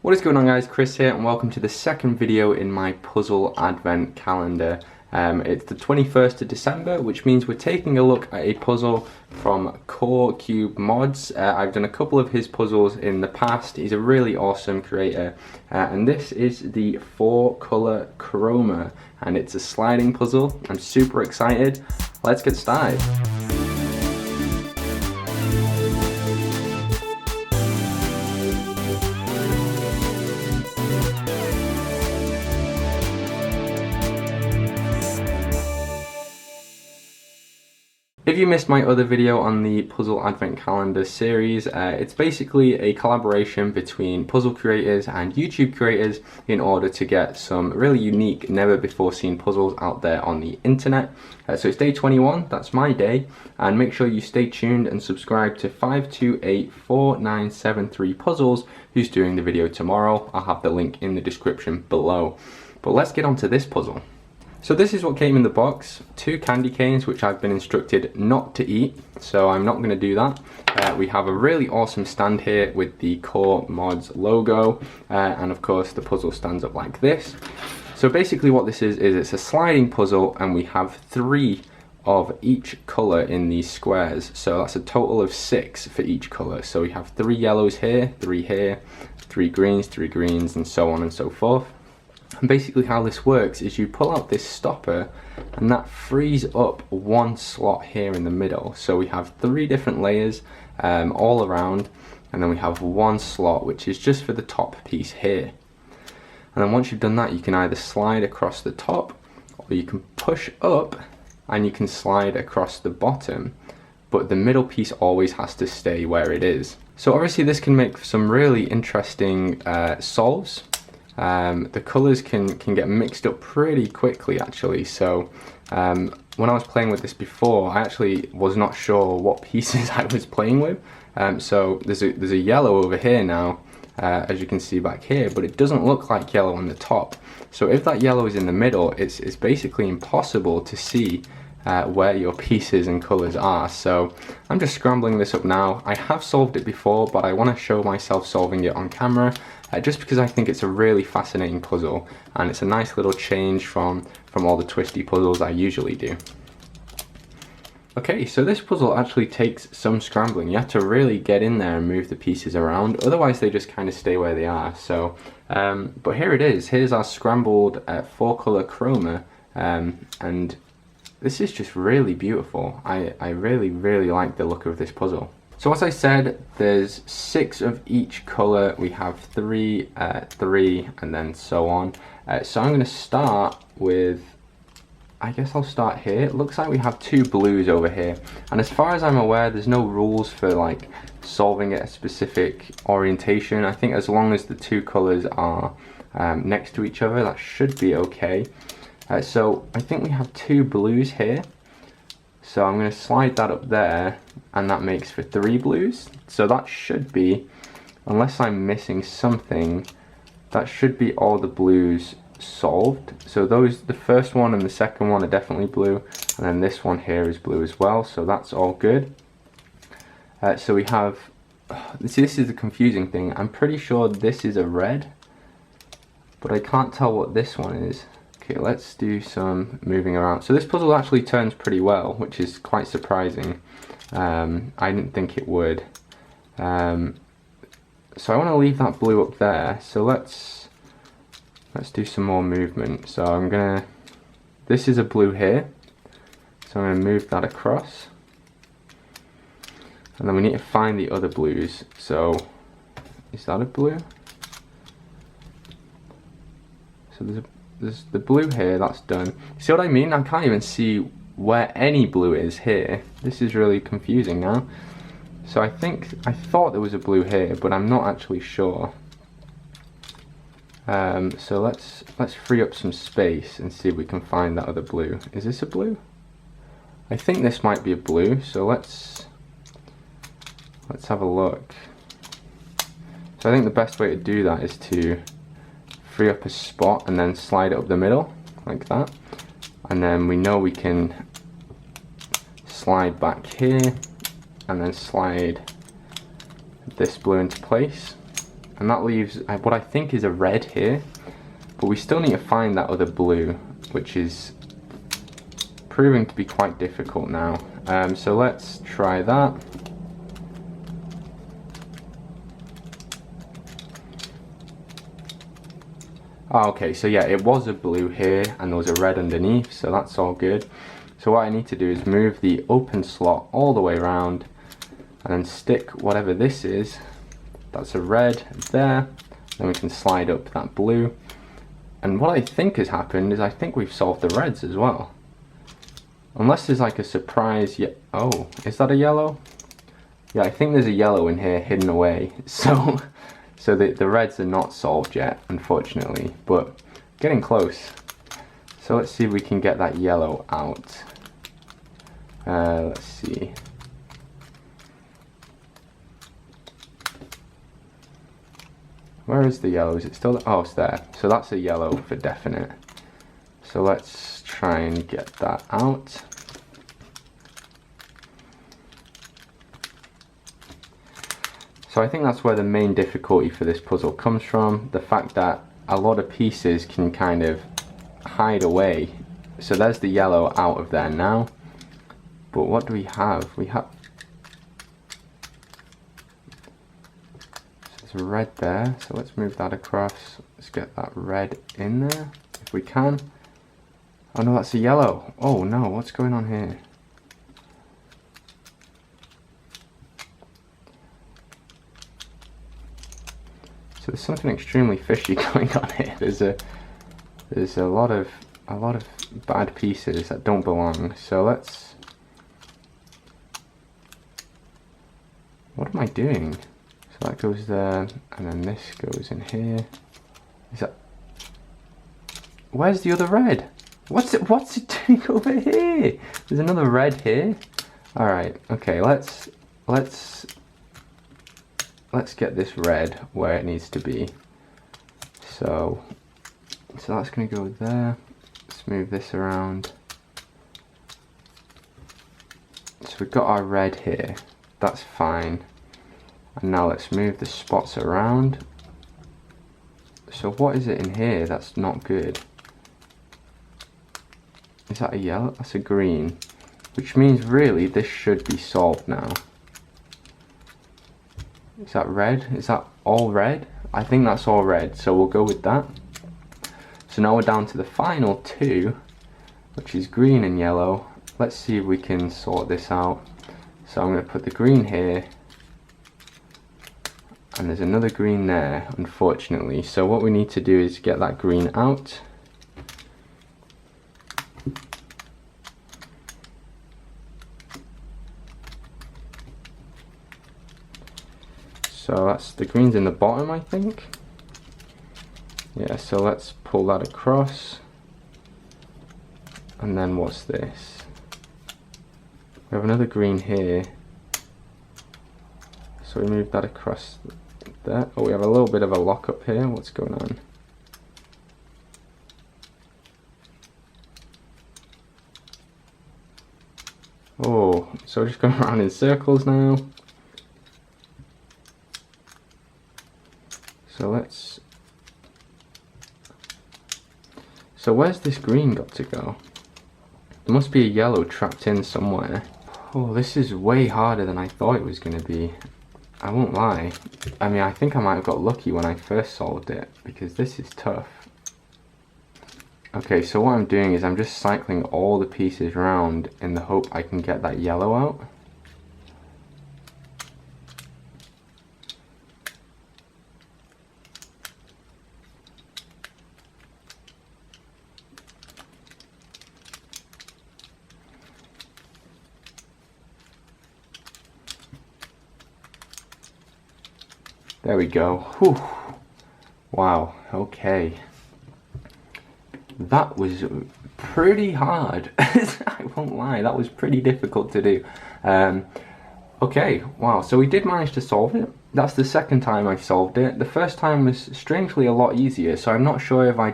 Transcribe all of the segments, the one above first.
What is going on, guys? Chris here, and welcome to the second video in my puzzle advent calendar. It's the 21st of December, which means we're taking a look at a puzzle from corecubemods. I've done a couple of his puzzles in the past. He's a really awesome creator, and this is the 4-color Chroma, and it's a sliding puzzle. I'm super excited. Let's get started. If you missed my other video on the Puzzle Advent Calendar series, it's basically a collaboration between puzzle creators and YouTube creators in order to get some really unique, never before seen puzzles out there on the internet. So it's day 21, that's my day, and make sure you stay tuned and subscribe to 5284973 Puzzles, who's doing the video tomorrow. I'll have the link in the description below. But let's get on to this puzzle. So this is what came in the box, 2 candy canes which I've been instructed not to eat, so I'm not going to do that. We have a really awesome stand here with the coremods logo, and of course the puzzle stands up like this. So basically what this is it's a sliding puzzle, and we have 3 of each colour in these squares, so that's a total of 6 for each colour. So we have 3 yellows here, 3 here, 3 greens, and so on and so forth. And basically how this works is you pull out this stopper and that frees up 1 slot here in the middle. So we have 3 different layers all around, and then we have 1 slot which is just for the top piece here. And then once you've done that, you can either slide across the top, or you can push up and you can slide across the bottom, but the middle piece always has to stay where it is. So obviously this can make some really interesting solves. The colours can get mixed up pretty quickly actually, so when I was playing with this before, I actually was not sure what pieces I was playing with. So there's a yellow over here now, as you can see back here, but it doesn't look like yellow on the top. So if that yellow is in the middle, it's basically impossible to see where your pieces and colours are. So I'm just scrambling this up now. I have solved it before, but I want to show myself solving it on camera, just because I think it's a really fascinating puzzle, and it's a nice little change from all the twisty puzzles I usually do. Okay, so this puzzle actually takes some scrambling. You have to really get in there and move the pieces around, otherwise they just kind of stay where they are. So, but here it is. Here's our scrambled 4-color Chroma, and this is just really beautiful. I really like the look of this puzzle. So as I said, there's 6 of each colour. We have 3, 3, and then so on. So I'm going to start with, I guess I'll start here. It looks like we have 2 blues over here. And as far as I'm aware, there's no rules for like solving at a specific orientation. I think as long as the 2 colours are next to each other, that should be okay. So I think we have 2 blues here. So I'm going to slide that up there, and that makes for 3 blues. So that should be, unless I'm missing something, that should be all the blues solved. So those, the first one and the second one are definitely blue, and then this one here is blue as well, so that's all good. So we have, see, this is the confusing thing. I'm pretty sure this is a red, but I can't tell what this one is. Okay, let's do some moving around. So this puzzle actually turns pretty well, which is quite surprising. I didn't think it would. So I want to leave that blue up there. So let's do some more movement. So I'm gonna, this is a blue here. So I'm gonna move that across. And then we need to find the other blues. So is that a blue? So there's the blue here, that's done. See what I mean? I can't even see where any blue is here. This is really confusing now. So I thought there was a blue here, but I'm not actually sure. So let's free up some space and see if we can find that other blue. Is this a blue? I think this might be a blue, so let's have a look. So I think the best way to do that is to free up a spot and then slide it up the middle like that, and then we know we can slide back here and then slide this blue into place. And that leaves what I think is a red here, but we still need to find that other blue, which is proving to be quite difficult now. So let's try that. Oh, okay, so yeah, it was a blue here and there was a red underneath, so that's all good. So what I need to do is move the open slot all the way around and then stick whatever this is, that's a red there, then we can slide up that blue. And what I think has happened is I think we've solved the reds as well. Unless there's like a surprise, oh, is that a yellow? Yeah, I think there's a yellow in here hidden away. So the reds are not solved yet, unfortunately, but getting close. So let's see if we can get that yellow out. Let's see. Where is the yellow? Is it still? Oh, it's there. So that's a yellow for definite. So let's try and get that out. So I think that's where the main difficulty for this puzzle comes from. The fact that a lot of pieces can kind of hide away. So there's the yellow out of there now. But what do we have? We have... So there's a red there. So let's move that across. Let's get that red in there if we can. Oh no, that's a yellow. Oh no, what's going on here? So there's something extremely fishy going on here. There's a lot of bad pieces that don't belong. So let's... What am I doing? So that goes there, and then this goes in here. Is that... Where's the other red? What's it doing over here? There's another red here. All right, okay, let's get this red where it needs to be. So that's gonna go there. Let's move this around. So we've got our red here. That's fine. And now let's move the spots around. So what is it in here that's not good? Is that a yellow? That's a green. Which means really this should be solved now. Is that red? Is that all red? I think that's all red, so we'll go with that. So now we're down to the final two, which is green and yellow. Let's see if we can sort this out. So I'm going to put the green here. And there's another green there, unfortunately. So what we need to do is get that green out. So that's the green's in the bottom, I think. Yeah, so let's pull that across. And then what's this? We have another green here. So we move that across there. Oh, we have a little bit of a lock up here. What's going on? Oh, so we're just going around in circles now. So where's this green got to go? There must be a yellow trapped in somewhere. Oh, this is way harder than I thought it was going to be. I won't lie. I mean, I think I might have got lucky when I first solved it, because this is tough. Okay, so what I'm doing is I'm just cycling all the pieces around in the hope I can get that yellow out. There we go. Whew. Wow, okay. That was pretty hard. I won't lie, that was pretty difficult to do. Okay, wow, so we did manage to solve it. That's the second time I solved it. The first time was strangely a lot easier, so I'm not sure if I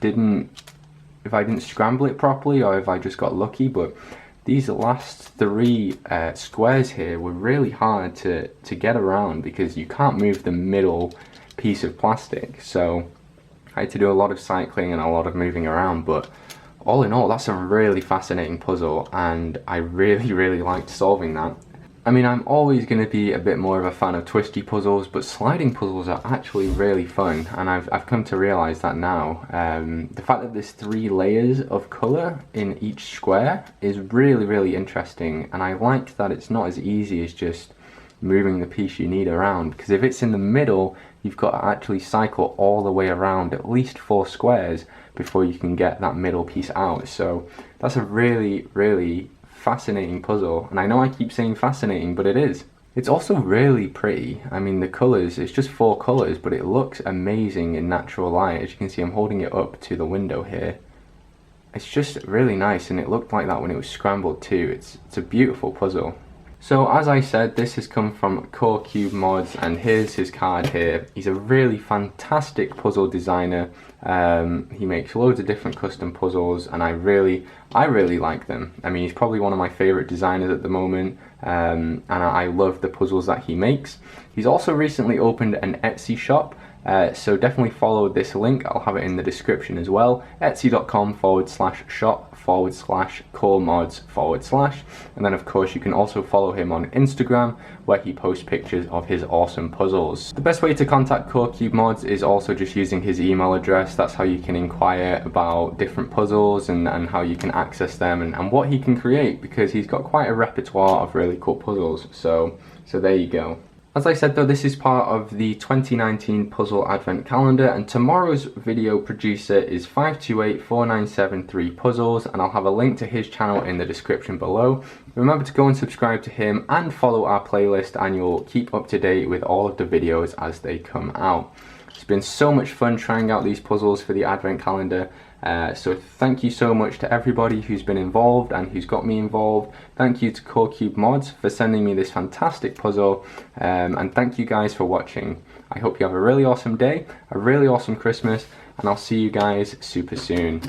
didn't scramble it properly or if I just got lucky, but these last three squares here were really hard to get around because you can't move the middle piece of plastic. So I had to do a lot of cycling and a lot of moving around, but all in all, that's a really fascinating puzzle, and I really liked solving that. I mean, I'm always going to be a bit more of a fan of twisty puzzles, but sliding puzzles are actually really fun, and I've come to realise that now. The fact that there's 3 layers of colour in each square is really interesting, and I like that it's not as easy as just moving the piece you need around, because if it's in the middle, you've got to actually cycle all the way around at least 4 squares before you can get that middle piece out. So that's a really fascinating puzzle, and I know I keep saying fascinating, but it is. It's also really pretty. I mean, the colours, it's just 4 colours, but it looks amazing in natural light. As you can see, I'm holding it up to the window here. It's just really nice, and it looked like that when it was scrambled too. It's a beautiful puzzle. So as I said, this has come from corecubemods, and here's his card here. He's a really fantastic puzzle designer. He makes loads of different custom puzzles, and I really like them. I mean, he's probably one of my favorite designers at the moment, and I love the puzzles that he makes. He's also recently opened an Etsy shop, so definitely follow this link. I'll have it in the description as well. etsy.com/shop/coremods/, and then of course you can also follow him on Instagram, where he posts pictures of his awesome puzzles. The best way to contact corecubemods is also just using his email address. That's how you can inquire about different puzzles and how you can access them and what he can create, because he's got quite a repertoire of really cool puzzles. So there you go. As I said though, this is part of the 2019 Puzzle Advent Calendar, and tomorrow's video producer is 5284973 Puzzles, and I'll have a link to his channel in the description below. Remember to go and subscribe to him and follow our playlist, and you'll keep up to date with all of the videos as they come out. It's been so much fun trying out these puzzles for the Advent Calendar. So thank you so much to everybody who's been involved and who's got me involved. Thank you to corecubemods for sending me this fantastic puzzle, and thank you guys for watching. I hope you have a really awesome day, a really awesome Christmas, and I'll see you guys super soon.